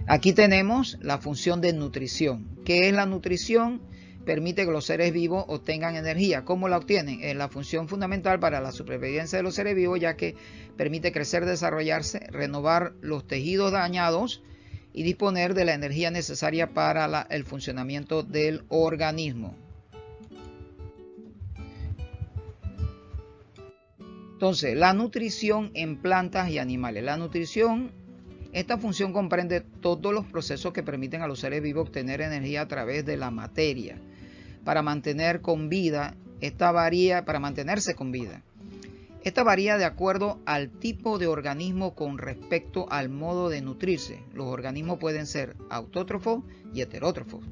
Aquí tenemos la función de nutrición. ¿Qué es la nutrición? Permite que los seres vivos obtengan energía. ¿Cómo la obtienen? Es la función fundamental para la supervivencia de los seres vivos, ya que permite crecer, desarrollarse, renovar los tejidos dañados y disponer de la energía necesaria para el funcionamiento del organismo. Entonces, la nutrición en plantas y animales. La nutrición, esta función comprende todos los procesos que permiten a los seres vivos obtener energía a través de la materia. Para mantenerse con vida. Esta varía de acuerdo al tipo de organismo con respecto al modo de nutrirse. Los organismos pueden ser autótrofos y heterótrofos.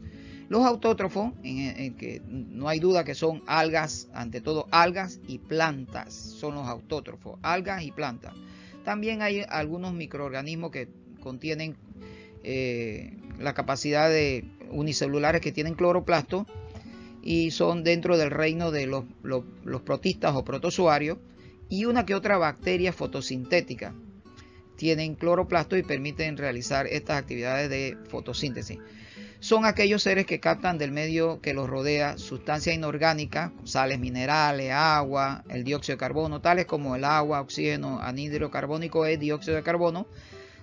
Los autótrofos, en que no hay duda que son algas, ante todo algas y plantas, son los autótrofos, algas y plantas. También hay algunos microorganismos que contienen la capacidad de unicelulares que tienen cloroplasto y son dentro del reino de los protistas o protozoarios, y una que otra bacteria fotosintética tienen cloroplasto y permiten realizar estas actividades de fotosíntesis. Son aquellos seres que captan del medio que los rodea sustancias inorgánicas, sales minerales, agua, el dióxido de carbono, tales como el agua, oxígeno, anhídrido carbónico es dióxido de carbono,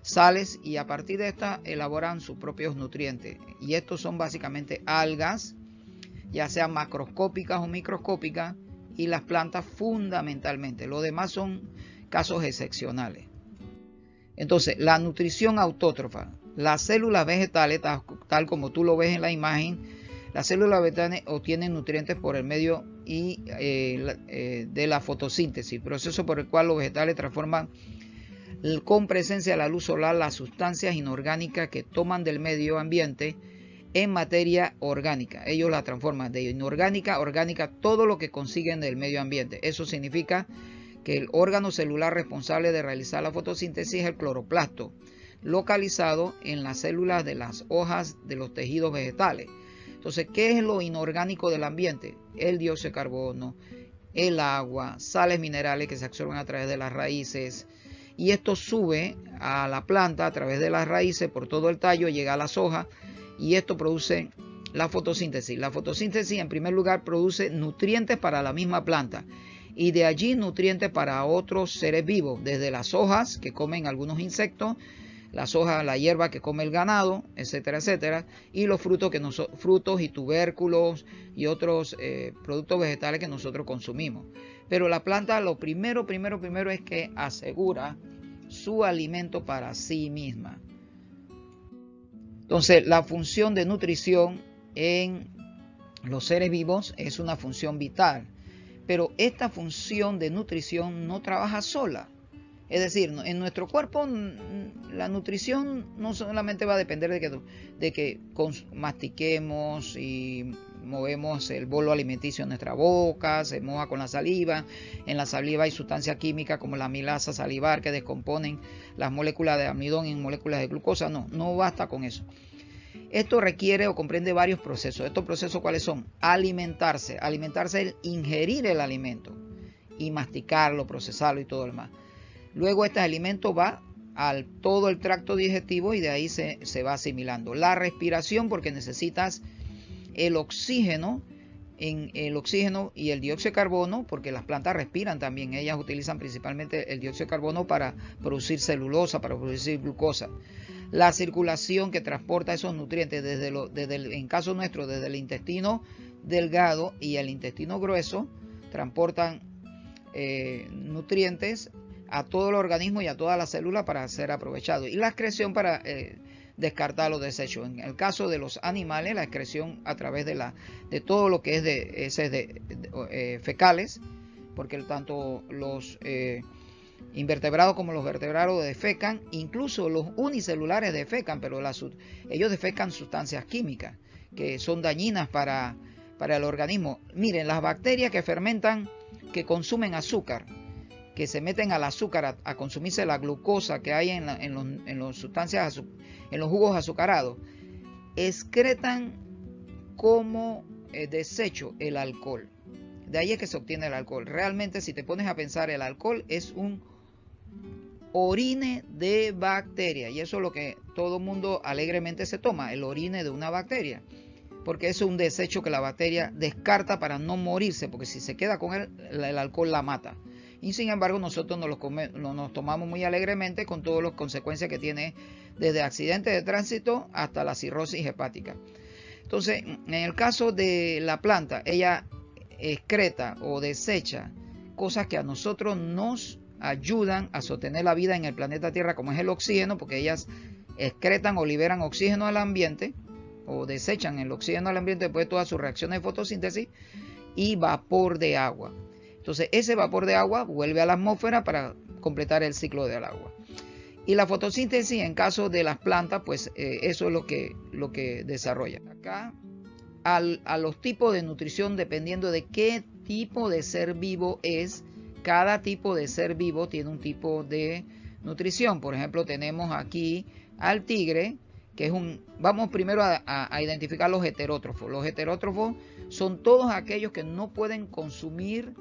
sales, y a partir de estas elaboran sus propios nutrientes. Y estos son básicamente algas, ya sean macroscópicas o microscópicas, y las plantas fundamentalmente. Los demás son casos excepcionales. Entonces, la nutrición autótrofa. Las células vegetales, tal como tú lo ves en la imagen, las células vegetales obtienen nutrientes por el medio de la fotosíntesis, proceso por el cual los vegetales transforman con presencia de la luz solar las sustancias inorgánicas que toman del medio ambiente en materia orgánica. Ellos la transforman de inorgánica a orgánica, todo lo que consiguen del medio ambiente. Eso significa que el órgano celular responsable de realizar la fotosíntesis es el cloroplasto, localizado en las células de las hojas de los tejidos vegetales. Entonces, ¿qué es lo inorgánico del ambiente? El dióxido de carbono, el agua, sales minerales que se absorben a través de las raíces, y esto sube a la planta a través de las raíces por todo el tallo, llega a las hojas, y esto produce la fotosíntesis. La fotosíntesis, en primer lugar, produce nutrientes para la misma planta, y de allí nutrientes para otros seres vivos, desde las hojas que comen algunos insectos, las hojas, la hierba que come el ganado, etcétera, etcétera, y los frutos, frutos y tubérculos y otros productos vegetales que nosotros consumimos. Pero la planta, lo primero es que asegura su alimento para sí misma. Entonces, la función de nutrición en los seres vivos es una función vital, pero esta función de nutrición no trabaja sola. Es decir, en nuestro cuerpo la nutrición no solamente va a depender de que mastiquemos y movemos el bolo alimenticio en nuestra boca, se moja con la saliva. En la saliva hay sustancias químicas como la amilasa salivar que descomponen las moléculas de almidón en moléculas de glucosa. No basta con eso. Esto requiere o comprende varios procesos. ¿Estos procesos cuáles son? Alimentarse. Alimentarse es ingerir el alimento y masticarlo, procesarlo y todo lo demás. Luego este alimento va al todo el tracto digestivo y de ahí se va asimilando. La respiración, porque necesitas el oxígeno y el dióxido de carbono, porque las plantas respiran también. Ellas utilizan principalmente el dióxido de carbono para producir celulosa, para producir glucosa. La circulación que transporta esos nutrientes en caso nuestro, desde el intestino delgado y el intestino grueso, transportan nutrientes a todo el organismo y a todas las células para ser aprovechados. Y la excreción para descartar los desechos. En el caso de los animales, la excreción a través de todo lo que es de heces fecales, porque tanto los invertebrados como los vertebrados defecan, incluso los unicelulares defecan, pero ellos defecan sustancias químicas que son dañinas para el organismo. Miren, las bacterias que fermentan, que consumen azúcar, que se meten al azúcar a consumirse la glucosa que hay en los sustancias, en los jugos azucarados, excretan como desecho el alcohol. De ahí es que se obtiene el alcohol. Realmente, si te pones a pensar, el alcohol es orine de bacteria. Y eso es lo que todo mundo alegremente se toma, el orine de una bacteria. Porque eso es un desecho que la bacteria descarta para no morirse, porque si se queda con él, el alcohol la mata. Y sin embargo nosotros nos tomamos muy alegremente con todas las consecuencias que tiene, desde accidentes de tránsito hasta la cirrosis hepática. Entonces, en el caso de la planta, ella excreta o desecha cosas que a nosotros nos ayudan a sostener la vida en el planeta Tierra, como es el oxígeno, porque ellas excretan o liberan oxígeno al ambiente, o desechan el oxígeno al ambiente después de todas sus reacciones de fotosíntesis, y vapor de agua. Entonces ese vapor de agua vuelve a la atmósfera para completar el ciclo del agua. Y la fotosíntesis, en caso de las plantas, pues eso es lo que desarrolla. Acá a los tipos de nutrición, dependiendo de qué tipo de ser vivo es, cada tipo de ser vivo tiene un tipo de nutrición. Por ejemplo, tenemos aquí al tigre, que es vamos primero a identificar los heterótrofos. Los heterótrofos son todos aquellos que no pueden consumir,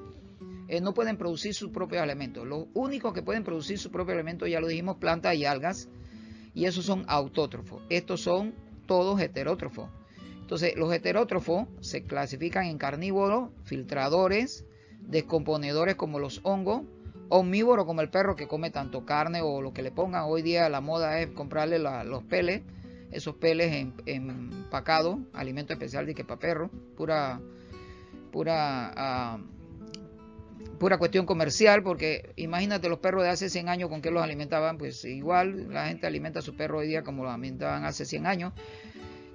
no pueden producir sus propios alimentos. Los únicos que pueden producir sus propios alimentos, ya lo dijimos, plantas y algas, y esos son autótrofos. Estos son todos heterótrofos. Entonces, los heterótrofos se clasifican en carnívoros, filtradores, descomponedores como los hongos, omnívoros como el perro que come tanto carne o lo que le pongan. Hoy día la moda es comprarle los peles, esos peles empacados, alimento especial de que para perro, pura cuestión comercial, porque imagínate los perros de hace 100 años con qué los alimentaban. Pues igual la gente alimenta a su perro hoy día como lo alimentaban hace 100 años.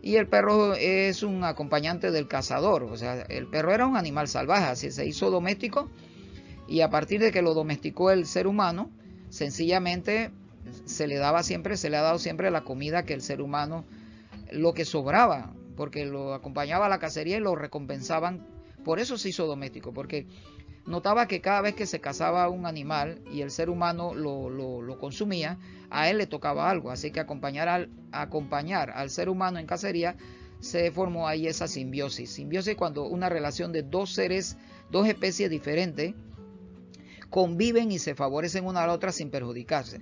Y el perro es un acompañante del cazador, o sea, el perro era un animal salvaje, así se hizo doméstico, y a partir de que lo domesticó el ser humano, sencillamente se le ha dado siempre la comida que el ser humano, lo que sobraba, porque lo acompañaba a la cacería y lo recompensaban. Por eso se hizo doméstico, porque notaba que cada vez que se cazaba un animal y el ser humano lo consumía, a él le tocaba algo. Así que acompañar al ser humano en cacería, se formó ahí esa simbiosis. Simbiosis cuando una relación de dos especies diferentes, conviven y se favorecen una a la otra sin perjudicarse.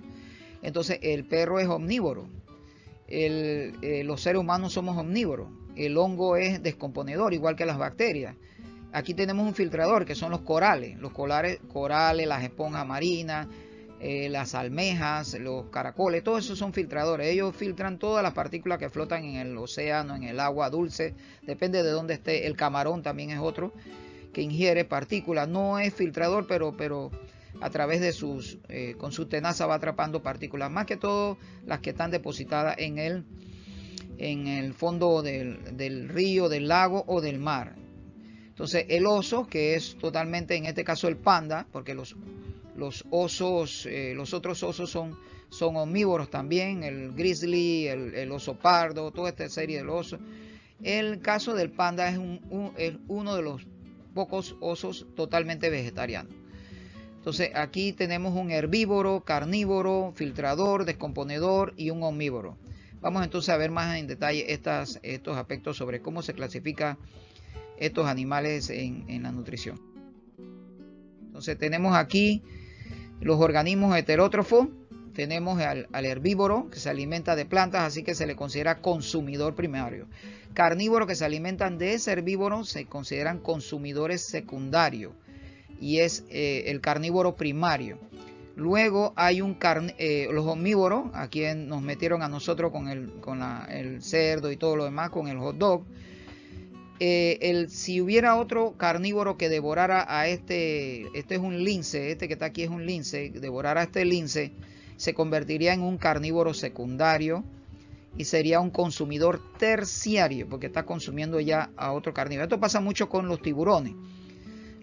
Entonces el perro es omnívoro, los seres humanos somos omnívoros, el hongo es descomponedor, igual que las bacterias. Aquí tenemos un filtrador que son los corales, las esponjas marinas, las almejas, los caracoles, todos esos son filtradores. Ellos filtran todas las partículas que flotan en el océano, en el agua dulce, depende de dónde esté. El camarón también es otro que ingiere partículas, no es filtrador, pero a través de con su tenaza va atrapando partículas, más que todo las que están depositadas en el fondo del río, del lago o del mar. Entonces el oso, que es totalmente, en este caso el panda, porque los otros osos son omnívoros también, el grizzly, el oso pardo, toda esta serie de osos. El caso del panda es uno de los pocos osos totalmente vegetarianos. Entonces aquí tenemos un herbívoro, carnívoro, filtrador, descomponedor y un omnívoro. Vamos entonces a ver más en detalle estos aspectos sobre cómo se clasifica estos animales en la nutrición. Entonces tenemos aquí los organismos heterótrofos, tenemos al herbívoro que se alimenta de plantas, así que se le considera consumidor primario. Carnívoros que se alimentan de ese herbívoro se consideran consumidores secundarios y es el carnívoro primario. Luego hay los omnívoros, aquí nos metieron a nosotros con el cerdo y todo lo demás, con el hot dog. Si hubiera otro carnívoro que devorara a este es un lince, este que está aquí es un lince, devorara a este lince, se convertiría en un carnívoro secundario y sería un consumidor terciario, porque está consumiendo ya a otro carnívoro. Esto pasa mucho con los tiburones.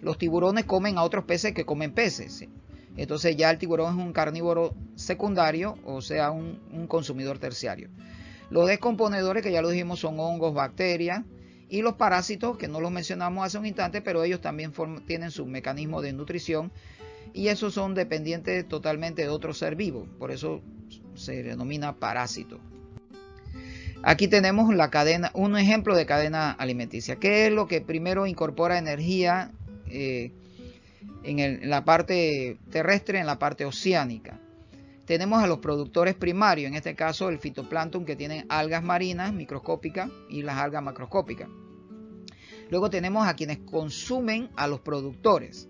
Los tiburones comen a otros peces que comen peces, ¿sí? Entonces ya el tiburón es un carnívoro secundario, o sea, un consumidor terciario. Los descomponedores, que ya lo dijimos, son hongos, bacterias, y los parásitos, que no los mencionamos hace un instante, pero ellos también tienen su mecanismo de nutrición, y esos son dependientes totalmente de otro ser vivo, por eso se denomina parásito. Aquí tenemos un ejemplo de cadena alimenticia. ¿Qué es lo que primero incorpora energía en la parte terrestre, en la parte oceánica? Tenemos a los productores primarios, en este caso el fitoplancton, que tienen algas marinas microscópicas y las algas macroscópicas. Luego tenemos a quienes consumen a los productores.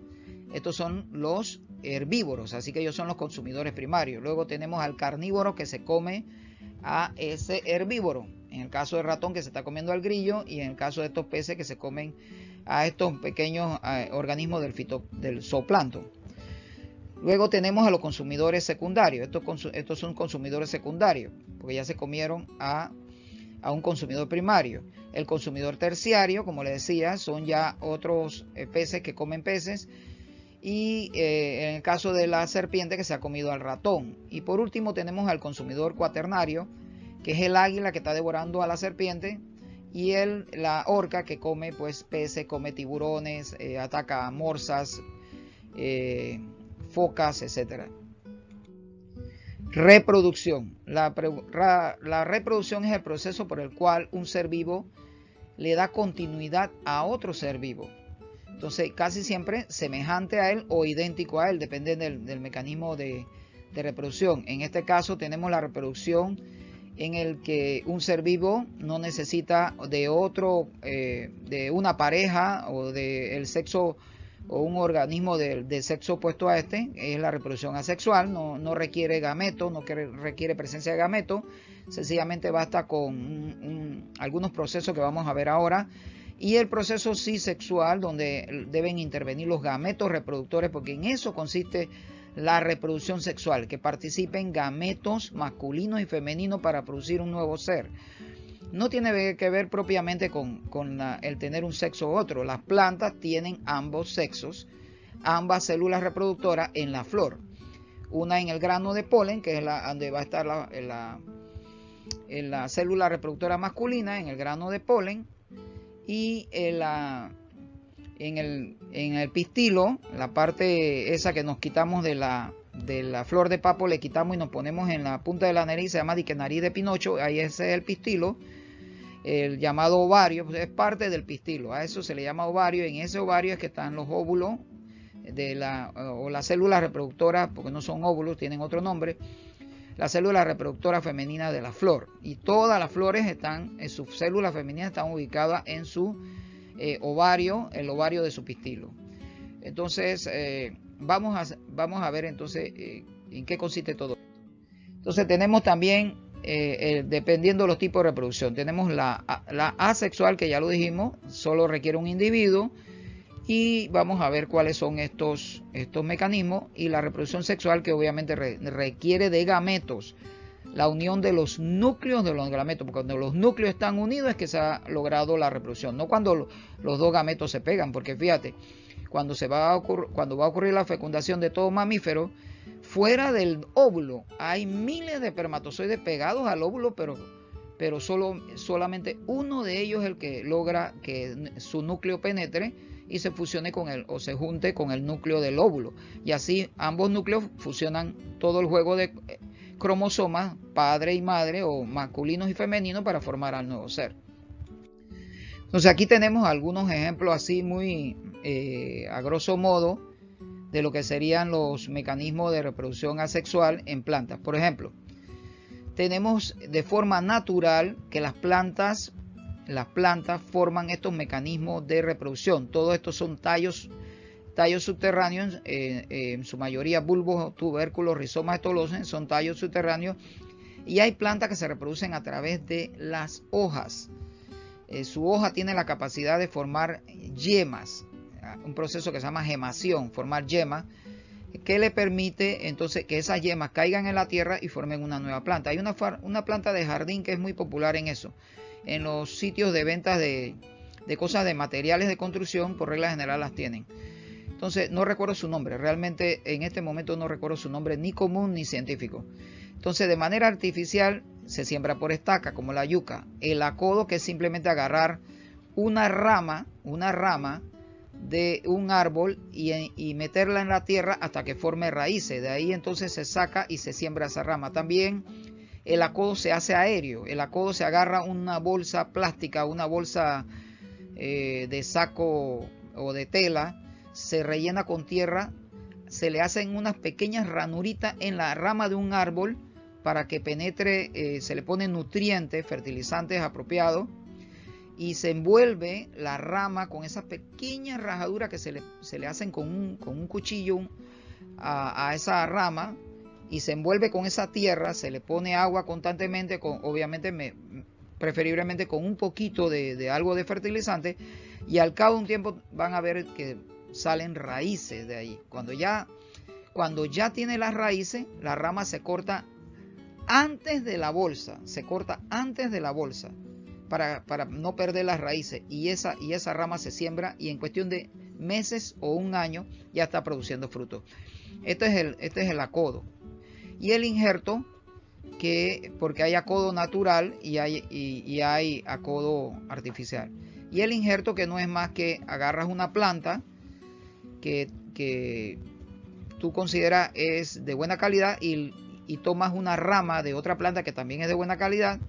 Estos son los herbívoros, así que ellos son los consumidores primarios. Luego tenemos al carnívoro, que se come a ese herbívoro. En el caso del ratón, que se está comiendo al grillo, y en el caso de estos peces, que se comen a estos pequeños organismos del zooplancton. Luego tenemos a los consumidores secundarios. Estos son consumidores secundarios, porque ya se comieron a un consumidor primario. El consumidor terciario, como les decía, son ya otros peces que comen peces. Y en el caso de la serpiente, que se ha comido al ratón. Y por último tenemos al consumidor cuaternario, que es el águila que está devorando a la serpiente, y la orca, que come pues peces, come tiburones, ataca a morsas, focas, etc. Reproducción. La reproducción es el proceso por el cual un ser vivo le da continuidad a otro ser vivo. Entonces, casi siempre semejante a él o idéntico a él, depende del mecanismo de reproducción. En este caso tenemos la reproducción en el que un ser vivo no necesita de otro, de una pareja o del sexo, o un organismo de sexo opuesto a este. Es la reproducción asexual, no requiere gameto, no requiere presencia de gameto, sencillamente basta con algunos procesos que vamos a ver ahora. Y el proceso cisexual, donde deben intervenir los gametos reproductores, porque en eso consiste la reproducción sexual, que participen gametos masculinos y femeninos para producir un nuevo ser. No tiene que ver propiamente con el tener un sexo u otro. Las plantas tienen ambos sexos, ambas células reproductoras en la flor. Una en el grano de polen, que es donde va a estar la célula reproductora masculina, en el grano de polen, y en el pistilo, la parte esa que nos quitamos de la flor de papo, le quitamos y nos ponemos en la punta de la nariz, se llama dique nariz de Pinocho, ahí ese es el pistilo. El llamado ovario, pues es parte del pistilo, a eso se le llama ovario. En ese ovario es que están los óvulos o las células reproductoras, porque no son óvulos, tienen otro nombre, las células reproductoras femeninas de la flor. Y todas las flores en sus células femeninas están ubicadas en su ovario, el ovario de su pistilo. Entonces, vamos a ver entonces en qué consiste todo esto. Entonces tenemos también, dependiendo de los tipos de reproducción, tenemos la asexual, que ya lo dijimos, solo requiere un individuo, y vamos a ver cuáles son estos mecanismos. Y la reproducción sexual, que obviamente requiere de gametos, la unión de los núcleos de los gametos, porque cuando los núcleos están unidos es que se ha logrado la reproducción, no cuando los dos gametos se pegan, porque fíjate, cuando va a ocurrir la fecundación de todo mamífero, fuera del óvulo hay miles de espermatozoides pegados al óvulo, pero solamente uno de ellos es el que logra que su núcleo penetre y se fusione o se junte con el núcleo del óvulo. Y así ambos núcleos fusionan todo el juego de cromosomas, padre y madre, o masculinos y femeninos, para formar al nuevo ser. Entonces aquí tenemos algunos ejemplos así muy a grosso modo de lo que serían los mecanismos de reproducción asexual en plantas. Por ejemplo, tenemos de forma natural que las plantas forman estos mecanismos de reproducción. Todos estos son tallos subterráneos, en su mayoría bulbos, tubérculos, rizomas, estolones, son tallos subterráneos. Y hay plantas que se reproducen a través de las hojas. Su hoja tiene la capacidad de formar yemas, un proceso que se llama gemación, formar yemas, que le permite entonces que esas yemas caigan en la tierra y formen una nueva planta. Hay una planta de jardín que es muy popular en eso. En los sitios de ventas de cosas de materiales de construcción, por regla general las tienen. Entonces, no recuerdo su nombre, realmente en este momento no recuerdo su nombre ni común ni científico. Entonces, de manera artificial se siembra por estaca, como la yuca. El acodo, que es simplemente agarrar una rama de un árbol y meterla en la tierra hasta que forme raíces. De ahí entonces se saca y se siembra esa rama. También el acodo se hace aéreo. El acodo se agarra una bolsa plástica, una bolsa de saco o de tela, se rellena con tierra, se le hacen unas pequeñas ranuritas en la rama de un árbol para que penetre, se le ponen nutrientes, fertilizantes apropiados, y se envuelve la rama con esas pequeñas rajaduras que se le hacen con un cuchillo a esa rama, y se envuelve con esa tierra, se le pone agua constantemente, obviamente preferiblemente con un poquito de algo de fertilizante, y al cabo de un tiempo van a ver que salen raíces de ahí. Cuando ya tiene las raíces, la rama se corta antes de la bolsa, para no perder las raíces, y esa rama se siembra, y en cuestión de meses o un año ya está produciendo frutos. Este es el acodo. Y el injerto, porque hay acodo natural y hay acodo artificial. Y el injerto, que no es más que agarras una planta que tú consideras es de buena calidad y tomas una rama de otra planta que también es de buena calidad,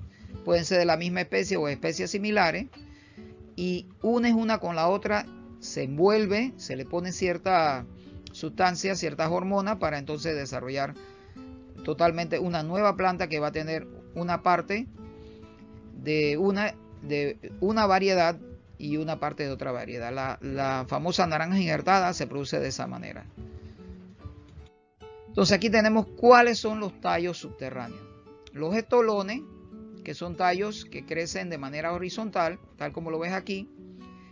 pueden ser de la misma especie o especies similares, y unes una con la otra, se envuelve, se le pone cierta sustancia, ciertas hormonas, para entonces desarrollar totalmente una nueva planta que va a tener una parte de una variedad y una parte de otra variedad. La famosa naranja injertada se produce de esa manera. Entonces aquí tenemos cuáles son los tallos subterráneos. Los estolones, que son tallos que crecen de manera horizontal, tal como lo ves aquí.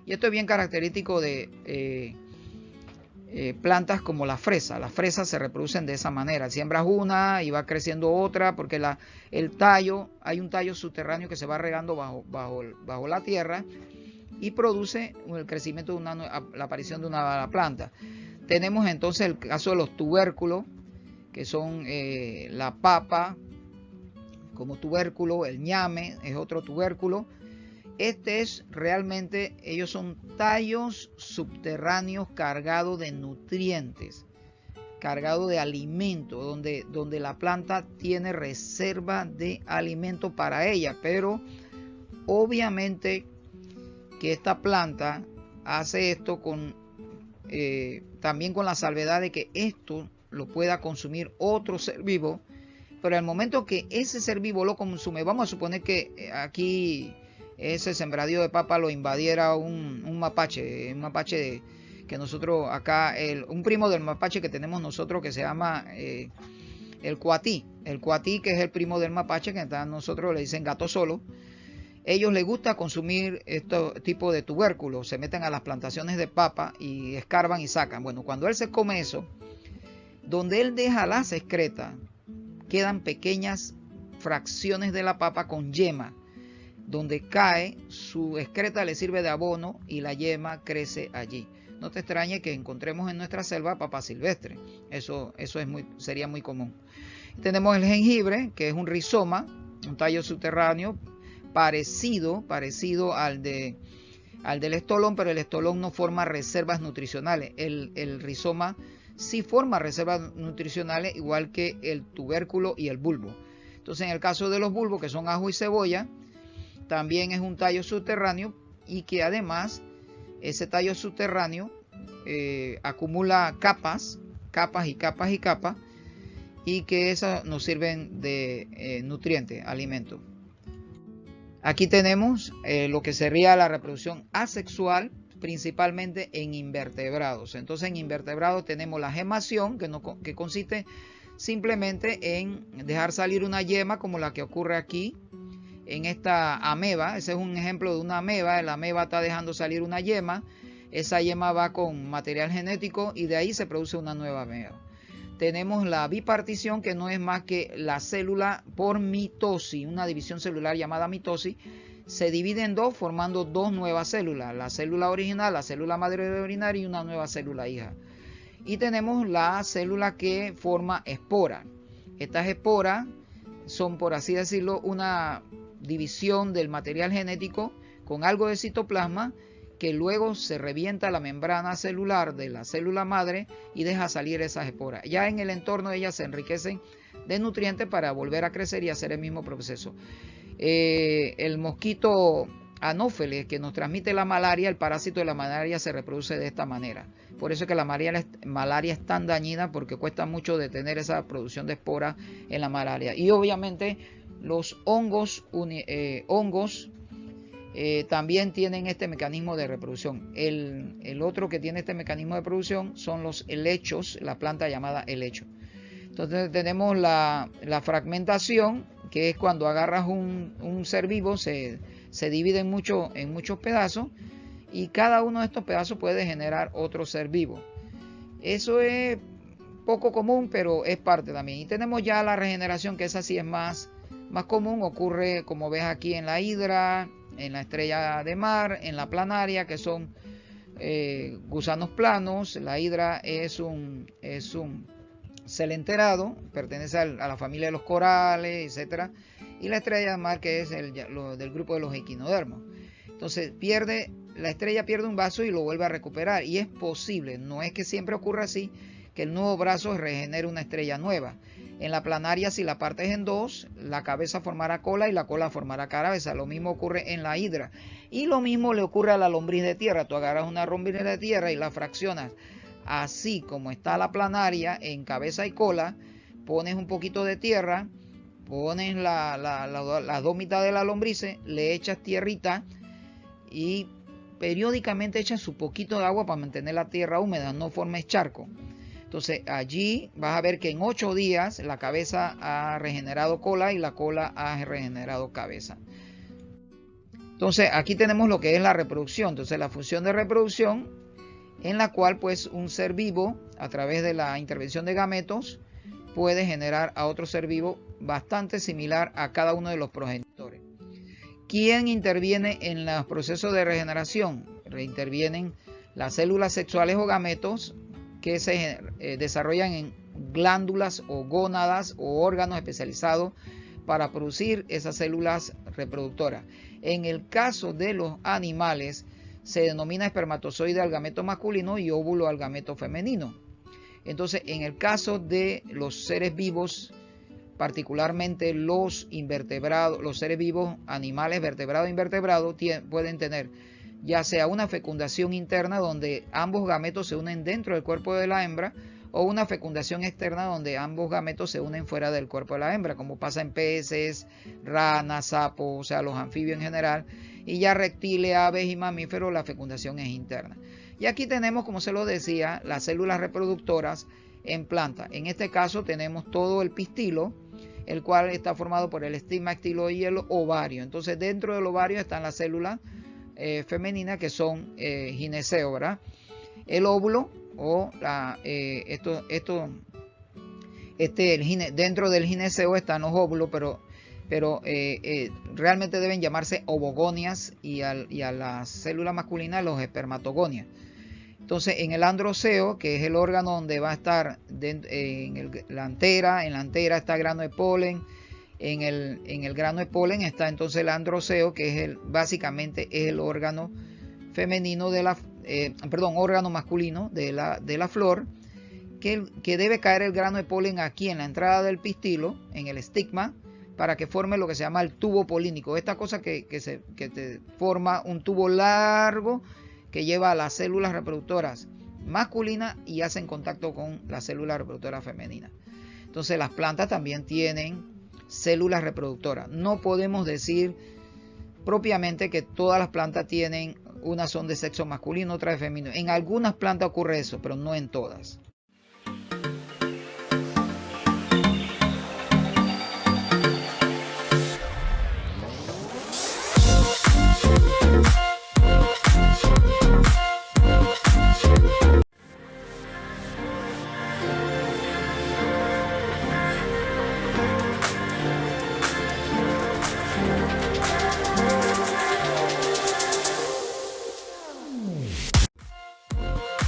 Y esto es bien característico de plantas como la fresa. Las fresas se reproducen de esa manera. Siembras una y va creciendo otra, porque hay un tallo subterráneo que se va regando bajo la tierra y produce el crecimiento la aparición de una nueva planta. Tenemos entonces el caso de los tubérculos, que son la papa como tubérculo, el ñame es otro tubérculo. Ellos son tallos subterráneos cargados de nutrientes, cargados de alimento, donde la planta tiene reserva de alimento para ella, pero obviamente que esta planta hace esto también con la salvedad de que esto lo pueda consumir otro ser vivo, pero al momento que ese ser vivo lo consume, vamos a suponer que aquí ese sembradío de papa lo invadiera un mapache, que nosotros acá, un primo del mapache que tenemos nosotros, que se llama el cuatí, que es el primo del mapache, que nosotros le dicen gato solo. Ellos les gusta consumir este tipo de tubérculos, se meten a las plantaciones de papa y escarban y sacan. Bueno, cuando él se come eso, donde él deja las excretas, quedan pequeñas fracciones de la papa con yema. Donde cae, su excreta le sirve de abono y la yema crece allí. No te extrañe que encontremos en nuestra selva papa silvestre. Eso sería muy común. Tenemos el jengibre, que es un rizoma, un tallo subterráneo parecido al del estolón, pero el estolón no forma reservas nutricionales. El rizoma sí forma reservas nutricionales, igual que el tubérculo y el bulbo. Entonces, en el caso de los bulbos, que son ajo y cebolla, también es un tallo subterráneo, y que además ese tallo subterráneo acumula capas, y que esas nos sirven de nutrientes, alimentos. Aquí tenemos lo que sería la reproducción asexual, principalmente en invertebrados. Entonces, en invertebrados tenemos la gemación, que consiste simplemente en dejar salir una yema, como la que ocurre aquí en esta ameba. Ese es un ejemplo de una ameba. La ameba está dejando salir una yema. Esa yema va con material genético y de ahí se produce una nueva ameba. Tenemos la bipartición, que no es más que la célula por mitosis, una división celular llamada mitosis. Se divide en dos, formando dos nuevas células: la célula original, la célula madre de orinar, y una nueva célula hija. Y tenemos la célula que forma espora. Estas esporas son, por así decirlo, una división del material genético con algo de citoplasma, que luego se revienta la membrana celular de la célula madre y deja salir esas esporas. Ya en el entorno ellas se enriquecen de nutrientes para volver a crecer y hacer el mismo proceso. El mosquito Anófeles que nos transmite la malaria. El parásito de la malaria se reproduce de esta manera. Por eso es que la malaria es tan dañina, porque cuesta mucho detener esa producción de esporas en la malaria. Y obviamente los hongos también tienen este mecanismo de reproducción. El otro que tiene este mecanismo de reproducción son los helechos, la planta llamada helecho. Entonces tenemos la fragmentación, que es cuando agarras un ser vivo, se divide en muchos pedazos, y cada uno de estos pedazos puede generar otro ser vivo. Eso es poco común, pero es parte también. Y tenemos ya la regeneración, que esa sí es más común. Ocurre, como ves aquí, en la hidra, en la estrella de mar, en la planaria, que son gusanos planos. La hidra es un celenterado, pertenece a la familia de los corales, etcétera, y la estrella de mar, que es del grupo de los equinodermos. Entonces la estrella pierde un brazo y lo vuelve a recuperar, y es posible, no es que siempre ocurra así, que el nuevo brazo regenere una estrella nueva. En la planaria, si la partes en dos, la cabeza formará cola y la cola formará cabeza. Lo mismo ocurre en la hidra, y lo mismo le ocurre a la lombriz de tierra. Tú agarras una lombriz de tierra y la fraccionas así como está la planaria, en cabeza y cola, pones un poquito de tierra, pones las dos mitades de la lombriz, le echas tierrita y periódicamente echas su poquito de agua para mantener la tierra húmeda, no formes charco. Entonces allí vas a ver que en 8 días la cabeza ha regenerado cola y la cola ha regenerado cabeza. Entonces aquí tenemos lo que es la reproducción. Entonces la función de reproducción, en la cual pues un ser vivo, a través de la intervención de gametos, puede generar a otro ser vivo bastante similar a cada uno de los progenitores. ¿Quién interviene en los procesos de regeneración? Intervienen las células sexuales o gametos, que se desarrollan en glándulas o gónadas o órganos especializados para producir esas células reproductoras. En el caso de los animales, se denomina espermatozoide al gameto masculino y óvulo al gameto femenino. Entonces, en el caso de los seres vivos, particularmente los invertebrados, los seres vivos, animales vertebrados e invertebrados, pueden tener ya sea una fecundación interna, donde ambos gametos se unen dentro del cuerpo de la hembra, o una fecundación externa, donde ambos gametos se unen fuera del cuerpo de la hembra, como pasa en peces, ranas, sapos, o sea, los anfibios en general. Y ya reptiles, aves y mamíferos, la fecundación es interna. Y aquí tenemos, como se lo decía, las células reproductoras en planta. En este caso tenemos todo el pistilo, el cual está formado por el estigma, estilo y el ovario. Entonces dentro del ovario están las células femeninas, que son gineceo, ¿verdad? El óvulo, o dentro del gineceo están los óvulos, pero realmente deben llamarse ovogonias, y a las células masculinas los espermatogonias. Entonces en el androceo, que es el órgano donde va a estar en la antera está el grano de polen. En el grano de polen está entonces el androceo, que es básicamente es el órgano femenino órgano masculino de la flor, que debe caer el grano de polen aquí en la entrada del pistilo, en el estigma, para que forme lo que se llama el tubo polínico. Esta cosa que te forma un tubo largo que lleva a las células reproductoras masculinas y hacen contacto con las células reproductoras femeninas. Entonces las plantas también tienen células reproductoras. No podemos decir propiamente que todas las plantas tienen, unas son de sexo masculino, otras de femenino. En algunas plantas ocurre eso, pero no en todas.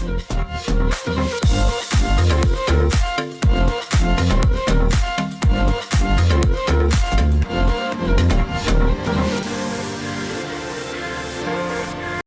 We'll be right back.